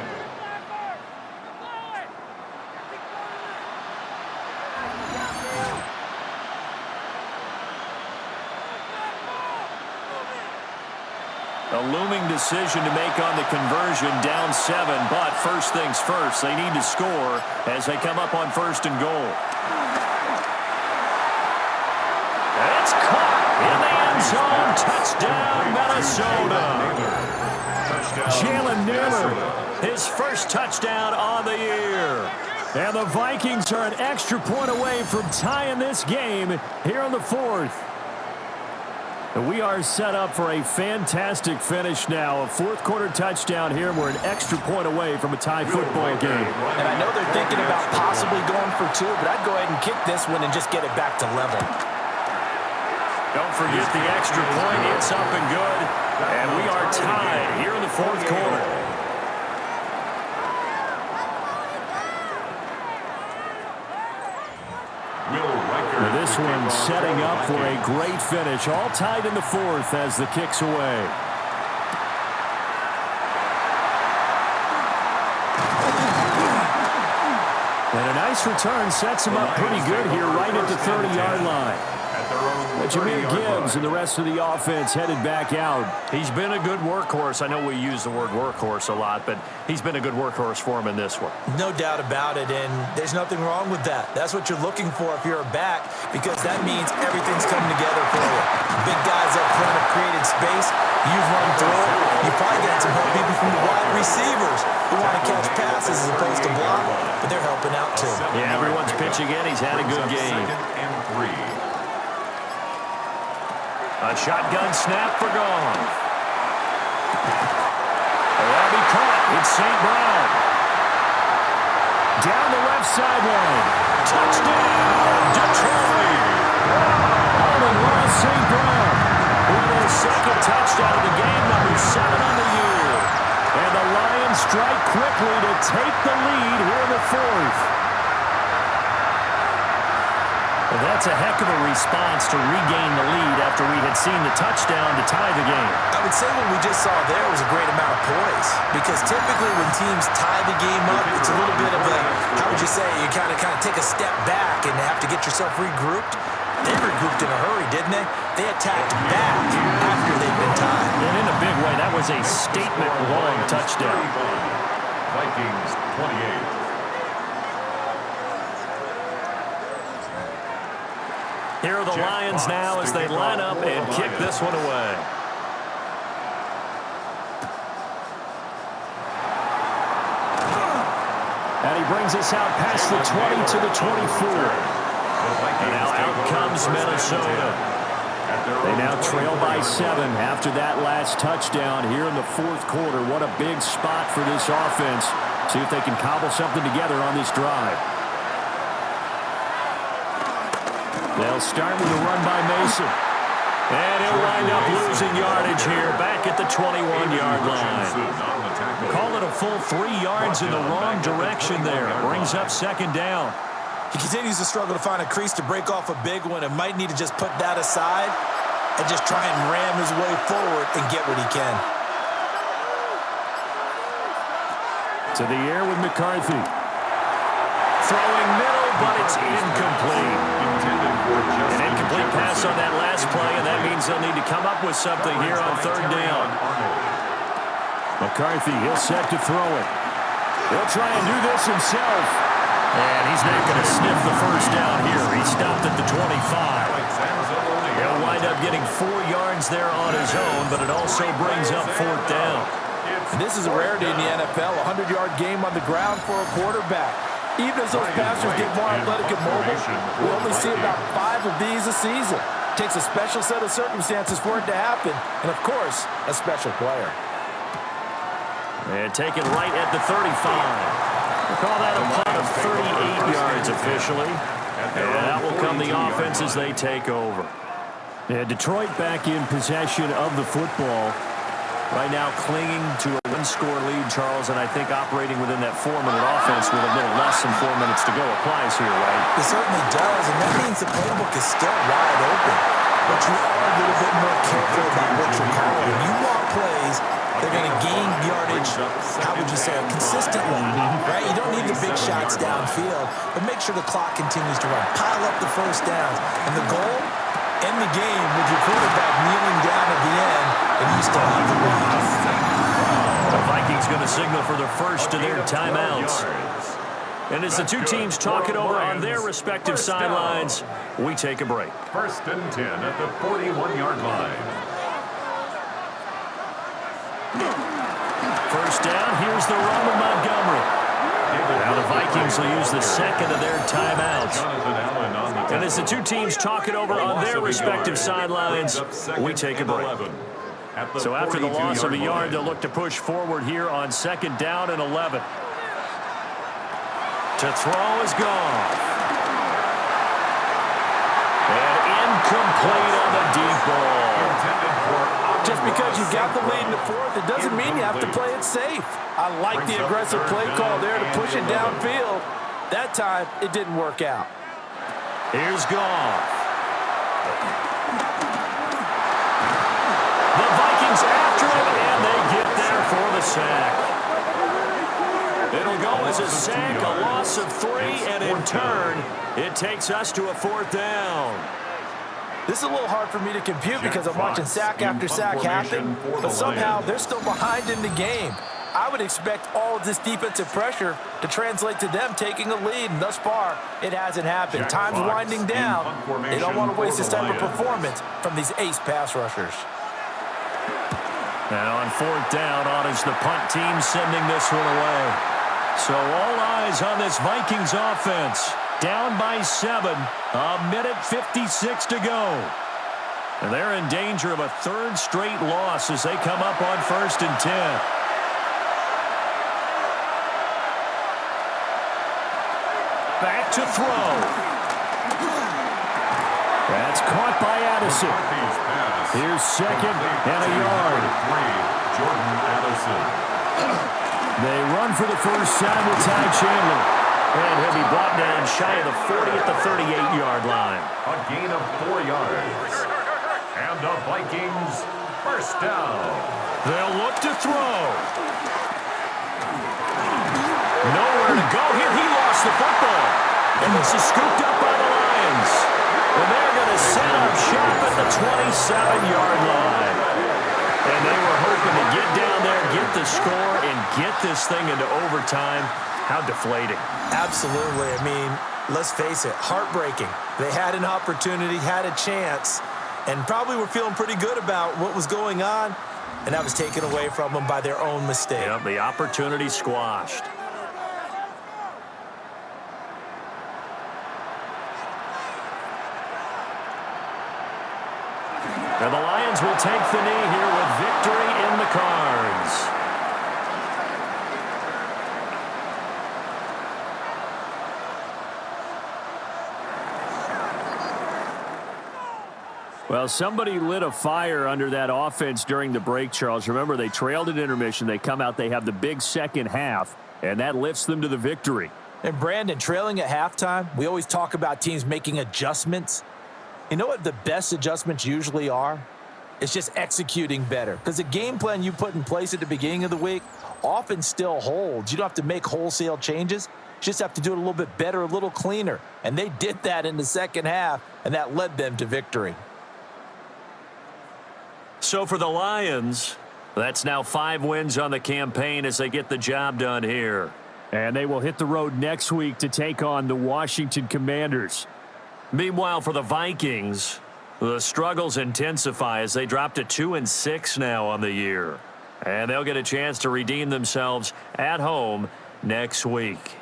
A looming decision to make on the conversion, down 7, but first things first, they need to score as they come up on 1st and goal. It's caught in the end zone. Touchdown, Minnesota. Jalen Naylor, his first touchdown on the year. And the Vikings are an extra point away from tying this game here in the 4th. We are set up for a fantastic finish now. A 4th quarter touchdown here. We're an extra point away from a tie football game. And I know they're thinking about possibly going for 2, but I'd go ahead and kick this one and just get it back to level. Don't forget the extra point. It's up and good. And we are tied here in the 4th quarter. This one setting up for a great finish. All tied in the 4th as the kick's away. And a nice return sets him up pretty good here right at the 30-yard line. Jameer Gibbs and the rest of the offense headed back out. He's been a good workhorse. I know we use the word workhorse a lot, but he's been a good workhorse for him in this one. No doubt about it, and there's nothing wrong with that. That's what you're looking for if you're a back, because that means everything's coming together for you. Big guys up front have created space. You've run through it. You probably got some help even from the wide receivers who want to catch passes as opposed to block, but they're helping out too. Yeah, everyone's pitching in. He's had a good game. 2nd and 3. A shotgun snap for Goff. That'll be caught. It's St. Brown. Down the left sideline. Touchdown, Detroit. Only lost St. Brown with his 2nd touchdown of the game, number 7 on the year. And the Lions strike quickly to take the lead here in the 4th. Well, that's a heck of a response to regain the lead after we had seen the touchdown to tie the game. I would say what we just saw there was a great amount of poise, because typically when teams tie the game up, it's a little bit of a, how would you say, you kind of take a step back and have to get yourself regrouped. They regrouped in a hurry, didn't they? They attacked back after they'd been tied. And in a big way, that was a statement-long touchdown. Vikings 28. Here are the Lions now as they line up and kick this one away. And he brings us out past the 20 to the 24. And now out comes Minnesota. They now trail by 7 after that last touchdown here in the 4th quarter. What a big spot for this offense. See if they can cobble something together on this drive. They'll start with a run by Mason. And he'll wind up losing yardage here back at the 21-yard line. Call it a full 3 yards in the wrong direction there. Brings up 2nd down. He continues to struggle to find a crease to break off a big one and might need to just put that aside and just try and ram his way forward and get what he can. To the air with McCarthy. Throwing middle, but it's incomplete. An incomplete pass on that last play, and that means they'll need to come up with something here on 3rd down. McCarthy, he'll set to throw it. He'll try and do this himself. And he's not going to sniff the first down here. He stopped at the 25. He'll wind up getting 4 yards there on his own, but it also brings up 4th down. And this is a rarity in the NFL, a 100-yard game on the ground for a quarterback. Even as those passers get more athletic and mobile, we only see about 5 of these a season. It takes a special set of circumstances for it to happen, and, of course, a special player. And taken right at the 35. We'll call that a punt of 38 yards officially. And that will come the offense as they take over. Yeah, Detroit back in possession of the football. Right now clinging to a 1-score lead, Charles, and I think operating within that 4-minute offense with a little less than 4 minutes to go applies here, right? It certainly does, and that means the playbook is still wide open. But you are a little bit more careful about what you're calling. You want plays they're going to gain yardage, how would you say, consistently, right? You don't need the big shots downfield, but make sure the clock continues to run. Pile up the first downs. And the goal, end the game with your quarterback kneeling down at the end, and you still have the lead. The Vikings going to signal for the first of their timeouts. And as the two teams talk it over on their respective sidelines, we take a break. 1st and 10 at the 41-yard line. First down, here's the run with Montgomery. Now the Vikings will use the second of their timeouts. And as the two teams talk it over on their respective sidelines, we take a break. So after the loss of a yard, they'll look to push forward here on 2nd down and 11. To throw is Goff. And incomplete on the deep ball. Just because you got the lead in the 4th, it doesn't mean you have to play it safe. I like the aggressive play call there to push it downfield. That time, it didn't work out. Here's Goff. The Vikings after him, and they get there for the sack. It'll go as a sack, a loss of 3, and in turn, it takes us to a 4th down. This is a little hard for me to compute because I'm watching sack after sack happen, but somehow they're still behind in the game. I would expect all of this defensive pressure to translate to them taking a lead, and thus far, it hasn't happened. Time's winding down. They don't want to waste this type of performance from these ace pass rushers. And on 4th down, on is the punt team sending this one away. So all eyes on this Vikings offense. Down by 7, a minute 56 to go. And they're in danger of a 3rd straight loss as they come up on 1st and 10. Back to throw. That's caught by Addison. Here's 2nd and a yard. Jordan Addison. They run for the first time with Ty Chandler. And he'll be brought down shy of the 40 at the 38-yard line. A gain of 4 yards. And the Vikings first down. They'll look to throw. Nowhere to go here. He lost the football. And this is scooped up by the Lions. And they're going to set up shop at the 27-yard line. And they were hoping to get down there, get the score, and get this thing into overtime. How deflating. Absolutely. I mean, let's face it, heartbreaking. They had an opportunity, had a chance, and probably were feeling pretty good about what was going on, and that was taken away from them by their own mistake. Yep, the opportunity squashed. And the Lions will take the knee here with victory in the cards. Well, somebody lit a fire under that offense during the break, Charles. Remember, they trailed at intermission. They come out, they have the big second half, and that lifts them to the victory. And Brandon, trailing at halftime, we always talk about teams making adjustments. You know what the best adjustments usually are? It's just executing better. Because the game plan you put in place at the beginning of the week often still holds. You don't have to make wholesale changes. You just have to do it a little bit better, a little cleaner. And they did that in the second half, and that led them to victory. So for the Lions, that's now 5 wins on the campaign as they get the job done here. And they will hit the road next week to take on the Washington Commanders. Meanwhile, for the Vikings, the struggles intensify as they drop to 2-6 now on the year. And they'll get a chance to redeem themselves at home next week.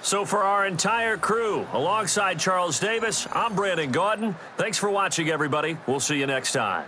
So for our entire crew, alongside Charles Davis, I'm Brandon Gaudin. Thanks for watching, everybody. We'll see you next time.